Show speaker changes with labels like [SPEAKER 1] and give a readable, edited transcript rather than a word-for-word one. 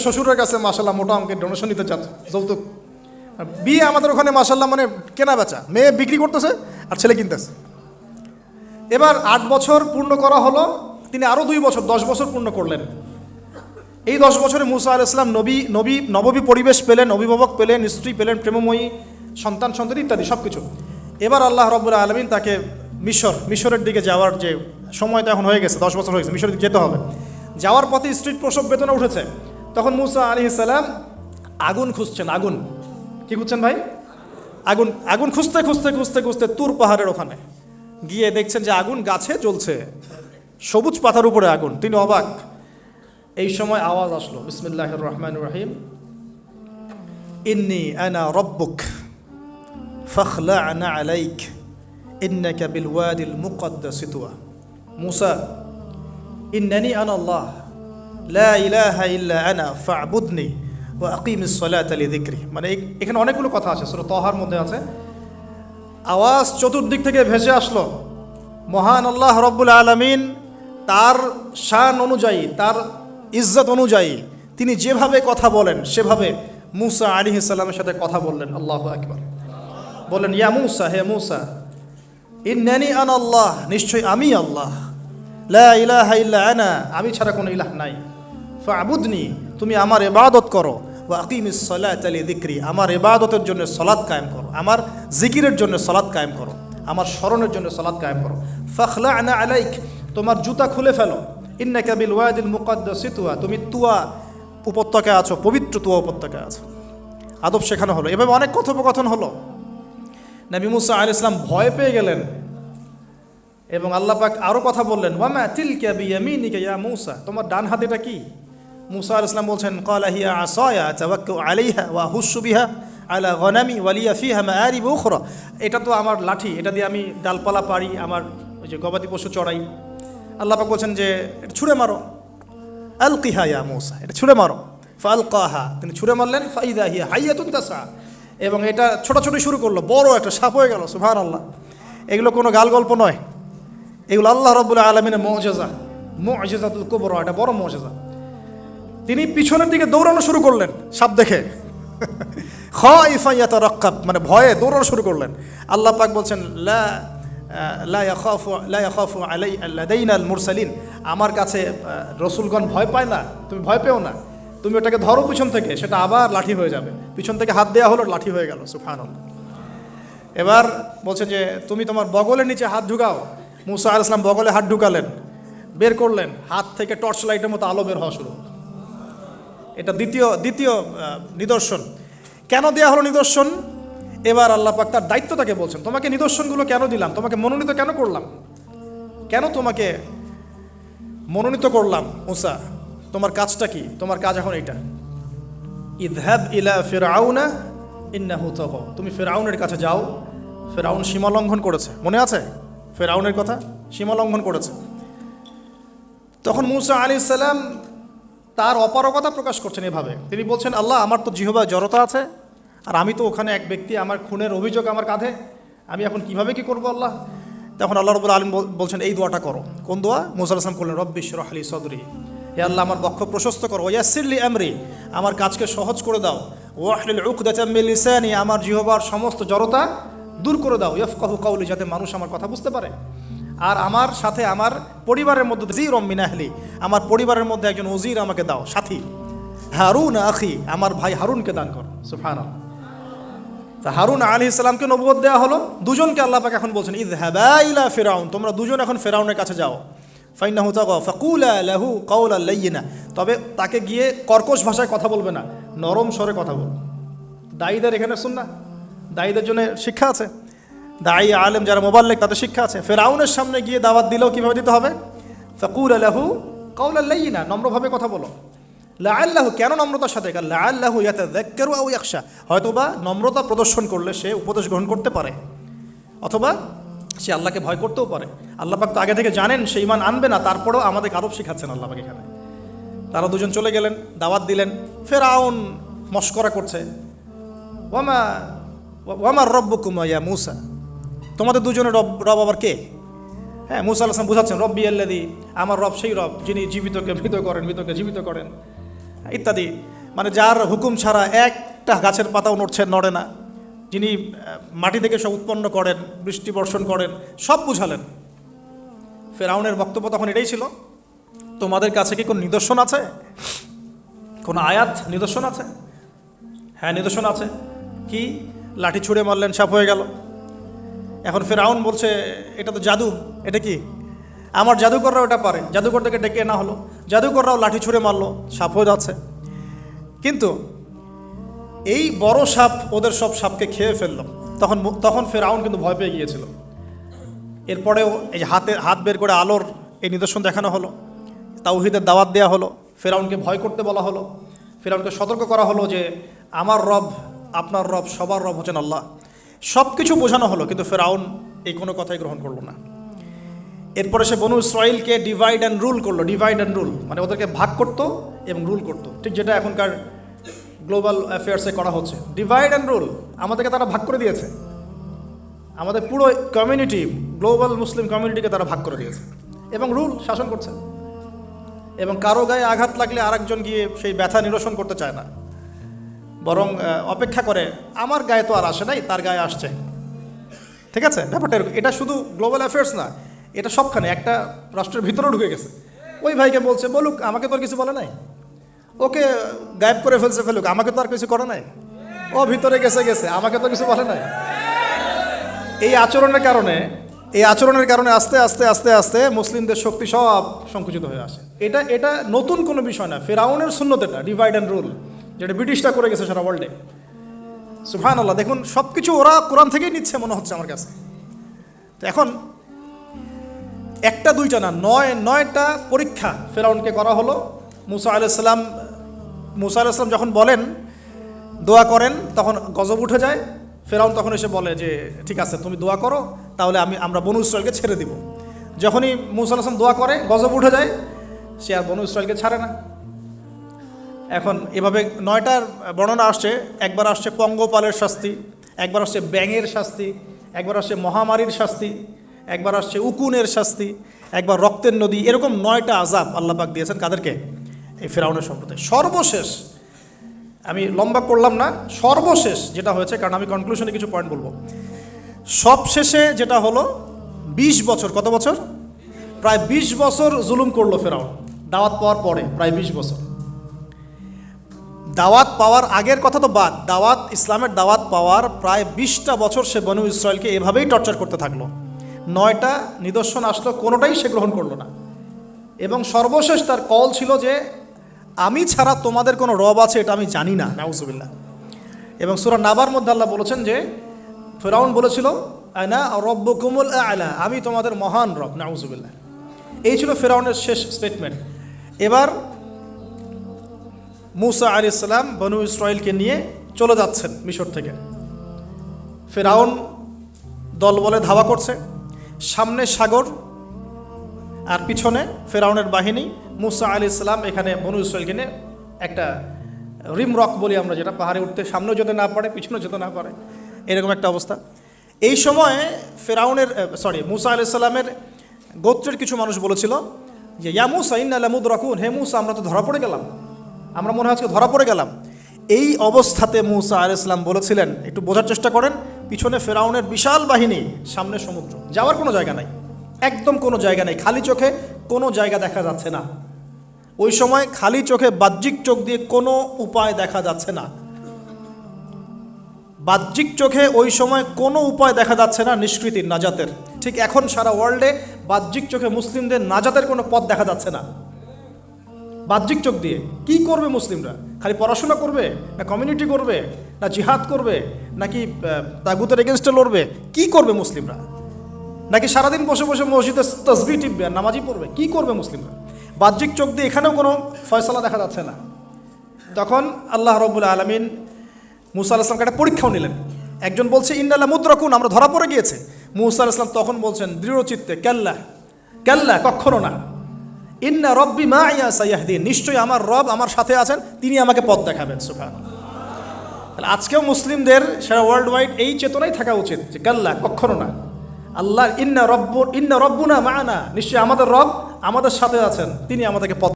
[SPEAKER 1] শ্বশুরের কাছে মাশাল্লাহ মোটা অঙ্কের ডোনেশন নিতে চান, যৌতুক। বিয়ে আমাদের ওখানে মাশাল্লাহ মানে কেনা বেচা, মেয়ে বিক্রি করতেছে আর ছেলে কিনতেছে। এবার 8 বছর পূর্ণ করা হলো, তিনি আরও 2 বছর 10 বছর পূর্ণ করলেন। এই 10 বছরে মুসা আলাইহিস সালাম নবী পরিবেশ পেলেন, অভিভাবক পেলেন, স্ত্রী পেলেন, প্রেমময়ী সন্তান ইত্যাদি সব কিছু। এবার আল্লাহ রাব্বুল আলামিন তাকে মিশরের দিকে যাওয়ার যে সময়টা এখন হয়ে গেছে, 10 বছর হয়ে গেছে, মিশরের দিকে যেতে হবে। যাওয়ার পথে স্ত্রীর প্রসব বেদনা উঠেছে। তখন মুসা আলাইহিস সালাম আগুন খুঁজছেন। আগুন কি খুঁজছেন ভাই? আগুন খুঁজতে তুর পাহাড়ের ওখানে গিয়ে দেখছেন যে আগুন গাছে জ্বলছে, সবুজ পাতার উপরে আগুন। তিনি অবাক। এই সময় আওয়াজ আসলো, বিসমিল্লাহির রহমানির রহিম, ইন্নী আনা রব্বুক ফাখলা'না আলাইক ইন্নাকা বিল ওয়াদিল মুকদ্দাসি তুয়া। মুসা, ইন্নানি আনা আল্লাহ লা ইলাহা ইল্লা আনা ফা'বুদনি ওয়া আকিমিস সালাতা লিযিকরি। মানে এখানে অনেকগুলো কথা আছে, সূরা তাহার মধ্যে আছে। আওয়াজ চতুর্দিক থেকে ভেসে আসলো। মহান আল্লাহ রব্বুল আলামিন তার শান অনুযায়ী, তার ইজ্জত অনুযায়ী তিনি যেভাবে কথা বলেন সেভাবে মুসা আলাইহিস সালামের সাথে কথা বললেন। আল্লাহু আকবার। বললেন, ইয়া মুসা, হে মুসা, ইন্নানি আনা আল্লাহ, নিশ্চয় আমি আল্লাহ, লা ইলাহা ইল্লা আনা, আমি ছাড়া কোনো ইলাহ নাই, ফা'বুদনি, তুমি আমার ইবাদত করো, ওয়া আকিমিস সালাতা লিযিকরি, আমার ইবাদতের জন্য সালাত কায়েম করো, আমার জিকিরের জন্য সালাত কায়েম করো, আমার স্মরণের জন্য সালাত কায়েম করো। ফাখলা'না আলাইক, তোমার জুতা খুলে ফেলো, ইন্নাকা বিল ওয়াদিল মুকদ্দাসি তুয়া, তুমি তুয়া উপত্যকায় আছো, পবিত্র তুয়া উপত্যকায় আছো। আদব শেখানো হলো। এভাবে অনেক কথোপকথন হলো। নবী মুসা আলাইহিস সালাম ভয় পেয়ে গেলেন এবং আল্লাহ পাক আরও কথা বললেন, ওয়ামা তিলকা বিয়ামিনিকা ইয়া মুসা, তোমার ডান হাত এটা কি? মুসা আলাইহিস সালাম বলছেন, ক্বালা হিয়া আসায়া আতাওয়াক্কাউ আলাইহা ওয়া আহুশু বিহা আলা গনামি ওয়া লিয়া ফিহা মাআরিব উখরা। এটা তো আমার লাঠি, এটা দিয়ে আমি ডালপালা পারি, আমার ওই যে গবাদি পশু চড়াই। আল্লাহ পাক বলছেন যে এটা ছুঁড়ে মারো, আলকিহা ইয়া মুসা, এটা ছুঁড়ে মারো। ফালকাহা, তিনি ছুঁড়ে মারলেন, ফাইদা হিয়া হাইয়াতুন তাসা, এবং এটা ছোটাছুটি শুরু করলো, বড় একটা সাপ হয়ে গেল। সুবহানাল্লাহ। এগুলো কোনো গাল গল্প নয়, এগুলো আল্লাহ রাব্বুল আলামিনের মুআজিজাতুল কুবরা, এটা বড় মুআজিজা। তিনি পিছনের দিকে দৌড়ানো শুরু করলেন সাপ দেখে, খাইফা ইয়াতারাক্কাব, মানে ভয়ে দৌড়ানো শুরু করলেন। আল্লাহ পাক বলছেন, লা ইয়াখাফু লাদাইনাল মুরসালিন, আমার কাছে রসুলগণ ভয় পায় না, তুমি ভয় পেও না, তুমি ওটাকে ধরো পিছন থেকে, সেটা আবার লাঠি হয়ে যাবে। পিছন থেকে হাত দেওয়া হলো, লাঠি হয়ে গেল। সুবহানাল্লাহ। এবার বলছে যে তুমি তোমার বগলের নিচে হাত ঢুকাও। মুসা আলাইহিস সালাম বগলে হাত ঢুকালেন, বের করলেন, হাত থেকে টর্চ লাইটের মতো আলো বের হওয়া শুরু। এটা দ্বিতীয় নিদর্শন। কেন দেয়া হলো নিদর্শন? এবার আল্লাহ পাক তার দায়িত্বটাকে বলছেন, তোমাকে নিদর্শনগুলো কেন দিলাম, তোমাকে মনোনীত কেন করলাম, কেন তোমাকে মনোনীত করলাম মুসা, তোমার কাজটা কি? তোমার কাজ এখন এইটা, ইযহাব ইলা ফিরআউনা ইন্নাহু তাগা, তুমি ফিরআউনের কাছে যাও। ফিরআউন সীমা লঙ্ঘন করেছে, মনে আছে ফিরআউনের কথা? সীমা লঙ্ঘন করেছে। তখন মুসা আলাইহিস সালাম তার অপারগতা প্রকাশ করছেন এভাবে। তিনি বলছেন, আল্লাহ, আমার তো জিহ্বায় জড়তা আছে, আর আমি তো ওখানে এক ব্যক্তি, আমার খুনের অভিযোগ আমার কাঁধে, আমি এখন কিভাবে কি করবো আল্লাহ? তখন আল্লাহ রাব্বুল আলামিন বলছেন, এই দোয়াটা করো। কোন দোয়া? মুসা আলাইহিস সালাম করলেন, রব্বি ইশরাহ লি সাদরি, হে আল্লাহ, আমার বক্ষ প্রশস্ত করো, ওয়াসসির লি আমরি, আমার কাজকে সহজ করে দাও, ওয়াহলিল উকদাতাম মিন লিসানি, আমার জিহ্বার সমস্ত জড়তা দূর করে দাও, ইয়াফকাহু কাওলি, যাতে মানুষ আমার কথা বুঝতে পারে। আর আমার সাথে আমার পরিবারের মধ্যে ওযীরুম মিন আহলি, আমার পরিবারের মধ্যে একজন ওযীর আমাকে দাও, সাথী। হারুন আখি, আমার ভাই হারুনকে দান করো। সুবহানাল্লাহ। তা হারুন আলাইহিস সালামকে নবুয়ত দেওয়া হলো। দুজনকে আল্লাহ পাক এখন বলছেন, ইযহাবা ইলা ফিরআউন, তোমরা দুজন এখন ফিরআউনের কাছে যাও। ফাইন্নাহু তাগা ফাকুলা লাহু কাওলান লাইয়িনা, তবে তাকে গিয়ে কর্কশ ভাষায় কথা বলবে না, নরম স্বরে কথা বল। দায়ীদের এখানে সুন্নাহ, দায়ীদের জন্য শিক্ষা আছে, দায়ী আলেম যারা মুবাল্লিগ তাদের শিক্ষা আছে। ফিরআউনের সামনে গিয়ে দাওয়াত দিলেও কীভাবে দিতে হবে? ফাকুলা লাহু কাওলান লাইয়িনা, নম্রভাবে কথা বলো। লাআল্লাহু, কেন নম্রতার সাথে? লাআল্লাহু ইয়াতাযাক্কারু আও ইয়াখশা, হয়তোবা নম্রতা প্রদর্শন করলে সে উপদেশ গ্রহণ করতে পারে, অথবা সে আল্লাহকে ভয় করতেও পারে। আল্লাহ পাক তো আগে থেকে জানেন সে ঈমান আনবে না, তারপরেও আমাদের আদব শিখাচ্ছেন আল্লাহ পাক এখানে। তারা দুজন চলে গেলেন, দাওয়াত দিলেন। ফিরআউন মশকরা করছে, ওয়ামা রব্বুকুম ইয়া মুসা, তোমাদের দুজনের রব আবার কে? হ্যাঁ, মুসা আলাইহিস সালাম বুঝাচ্ছেন, রব্বি আল্লাযী, আমার রব সেই রব যিনি জীবিতকে মৃত করেন, মৃতকে জীবিত করেন। ইত্যাদি, মানে যার হুকুম ছাড়া একটা গাছের পাতাও নড়ে না, যিনি মাটি থেকে সব উৎপন্ন করেন, বৃষ্টি বর্ষণ করেন, সব বুঝালেন। ফেরাউনের বক্তব্য তখন এটাই ছিল, তোমাদের কাছে কি কোনো নিদর্শন আছে, কোনো আয়াত নিদর্শন আছে? হ্যাঁ, নিদর্শন আছে। কি? লাঠি ছুঁড়ে মারলেন, সাপ হয়ে গেল। এখন ফেরাউন বলছে এটা তো জাদু, এটা কি? আমার জাদুকররাও এটা পারে, জাদুকরটাকে ডেকে না হলো, জাদুকররাও লাঠি ছুঁড়ে মারলো, সাপ হয়ে যাচ্ছে। কিন্তু এই বড় সাপ ওদের সব সাপকে খেয়ে ফেললো। তখন ফেরাউন কিন্তু ভয় পেয়ে গিয়েছিল। এরপরেও এই হাত বের করে আলোর এই নিদর্শন দেখানো হলো, তাওহীদের দাওয়াত দেওয়া হলো, ফেরাউনকে ভয় করতে বলা হলো, ফেরাউনকে সতর্ক করা হলো যে আমার রব, আপনার রব, সবার রব হচ্ছেন আল্লাহ। সব কিছু বোঝানো হলো, কিন্তু ফেরাউন এই কোনো কথাই গ্রহণ করলো না। এরপরে সে বনু ইসরাইলকে ডিভাইড অ্যান্ড রুল করলো। ডিভাইড অ্যান্ড রুল মানে ওদেরকে ভাগ করতো এবং রুল করতো, ঠিক যেটা এখনকার গ্লোবাল অ্যাফেয়ার্সে করা হচ্ছে। ডিভাইড অ্যান্ড রুল, আমাদেরকে তারা ভাগ করে দিয়েছে, আমাদের পুরো কমিউনিটি, গ্লোবাল মুসলিম কমিউনিটিকে তারা ভাগ করে দিয়েছে এবং রুল, শাসন করছে। এবং কারো গায়ে আঘাত লাগলে আরেকজন গিয়ে সেই ব্যথা নিরসন করতে চায় না, বরং অপেক্ষা করে, আমার গায়ে তো আর আসে নাই, তার গায়ে আসছে। ঠিক আছে, ব্যাপারটা এটা শুধু গ্লোবাল অ্যাফেয়ার্স না, এটা সবখানে, একটা রাষ্ট্রের ভিতরেও ঢুকে গেছে। ওই ভাইকে বলছে বলুক, আমাকে তো আর কিছু বলে নাই, ওকে গায়েব করে ফেলুক, আমাকে তো আর কিছু করে নাই, ও ভিতরে গেছে, আমাকে তো কিছু বলে নাই। এই আচরণের কারণে আস্তে আস্তে আস্তে আস্তে মুসলিমদের শক্তি সব সংকুচিত হয়ে আসে। এটা নতুন কোনো বিষয় না, ফেরাউনের সুন্নত এটা, ডিভাইড অ্যান্ড রুল, যেটা ব্রিটিশরা করে গেছে সারা ওয়ার্ল্ডে। সুবহানাল্লাহ, দেখুন সব কিছু ওরা কোরআন থেকেই নিচ্ছে মনে হচ্ছে আমার কাছে। তো এখন একটা দুইটা না, নয়টা পরীক্ষা ফেরাউনকে করা হলো। মুসা আলাইহিস সালাম যখন বলেন, দোয়া করেন, তখন গজব উঠে যায়। ফেরাউন তখন এসে বলে যে ঠিক আছে, তুমি দোয়া করো, তাহলে আমরা বনু ইসরাইলকে ছেড়ে দিব। যখনই মুসা আলাইহিস সালাম দোয়া করে, গজব উঠে যায়, সে আর বনু ইসরাইলকে ছাড়ে না। এখন এভাবে 9টার বর্ণনা আসছে। একবার আসছে পঙ্গপালের শাস্তি, একবার আসছে ব্যাঙের শাস্তি, একবার আসছে মহামারীর শাস্তি, একবার আসছে উকুনের শাস্তি, একবার রক্তের নদী। এরকম 9টা আযাব আল্লাহ পাক দিয়েছেন কাদেরকে? এই ফেরাউনের সম্প্রদায়। সর্বশেষ, আমি লম্বা করলাম না, সর্বশেষ যেটা হয়েছে, কারণ আমি কনক্লুশনে কিছু পয়েন্ট বলবো। সবশেষে যেটা হলো, 20 বছর, কত বছর? প্রায় 20 বছর জুলুম করলো ফেরাউন দাওয়াত পাওয়ার পরে। প্রায় 20 বছর। দাওয়াত পাওয়ার আগের কথা তো বাদ, ইসলামের দাওয়াত পাওয়ার প্রায় 20টা বছর সে বনু ইসরাইলকে এভাবেই টর্চার করতে থাকলো। 9টা নিদর্শন আসলো, কোনোটাই সে গ্রহণ করলো না। এবং সর্বশেষ তার কল ছিল যে আমি ছাড়া তোমাদের কোনো রব আছে এটা আমি জানি না, নাউজুবিল্লাহ। এবং সূরা নাবার মধ্যে আল্লাহ বলেছেন যে ফেরাউন বলেছিল আনা রব্বুকুমুল আ'লা, আমি তোমাদের মহান রব, নাউজুবিল্লাহ। এই ছিল ফেরাউনের শেষ স্টেটমেন্ট। এবার মুসা আলাইহিস সালাম বনু ইসরাইলকে নিয়ে চলে যাচ্ছেন মিশর থেকে। ফেরাউন দলবলে ধাওয়া করছে, সামনে সাগর আর পিছনে ফেরাউনের বাহিনী। মুসা আলাইহিস সালাম এখানে বনু ইসরাইলকে নিয়ে একটা রিম রক বলি আমরা, যেটা পাহাড়ে উঠতে সামনেও যেতে না পারে, পিছনেও যেতে না পারে, এরকম একটা অবস্থা। এই সময় মুসা আলাইহিস সালামের গোত্রের কিছু মানুষ বলেছিল যে ইয়া মুসা ইন্না লামুদরাকুন, হে মুসা আমরা তো ধরা পড়ে গেলাম, আমরা মনে হয় আজকে ধরা পড়ে গেলাম। এই অবস্থাতে মুসা আলাইহিস সালাম বলেছিলেন, একটু বোঝার চেষ্টা করেন, পিছনে ফেরাউনের বিশাল বাহিনী, সামনে সমুদ্র, যাওয়ার কোনো জায়গা নাই, একদম কোনো জায়গা নেই, খালি চোখে কোনো জায়গা দেখা যাচ্ছে না। ওই সময় খালি চোখে, বাহ্যিক চোখ দিয়ে কোনো উপায় দেখা যাচ্ছে না। বাহ্যিক চোখে ওই সময় কোনো উপায় দেখা যাচ্ছে না নিষ্কৃতির, নাজাতের। ঠিক এখন সারা ওয়ার্ল্ডে বাহ্যিক চোখে মুসলিমদের নাজাতের কোনো পথ দেখা যাচ্ছে না। বাহ্যিক চোখ দিয়ে কি করবে মুসলিমরা? খালি পড়াশোনা করবে, না কমিউনিটি করবে, না জিহাদ করবে, নাকি তাগুতের এগেনস্টে লড়বে? কি করবে মুসলিমরা? নাকি সারাদিন বসে বসে মসজিদে তাসবিহ টিপবে, নামাজি পড়বে? কি করবে মুসলিমরা? বাহ্যিক চোখ দিয়ে এখানেও কোনো ফয়সালা দেখা যাচ্ছে না। তখন আল্লাহ রাব্বুল আলামিন মুসা আলাইহিস সালামকে একটা পরীক্ষাও নিলেন। একজন বলছে ইন্না লামুদরাকুন, আমরা ধরা পড়ে গিয়েছে। মুসা আলাইহিস সালাম তখন বলছেন দৃঢ় চিত্তে, কাল্লা কাল্লা, কখনো না, ইন্না রব্বি মাইয়া সাইয়াহদিন, নিশ্চয়ই আমার রব আমার সাথে আছেন, তিনি আমাকে পথ দেখাবেন। সুবহানাল্লাহ। তাহলে আজকেও মুসলিমদের সারা ওয়ার্ল্ড ওয়াইড এই চেতনাই থাকা উচিত যে কাল্লা, কখনো না, আল্লাহ ইন্না রব্বুনা মা'ানা, নিশ্চয়ই আমাদের রব আমাদের সাথে আছেন, তিনি আমাদেরকে পথ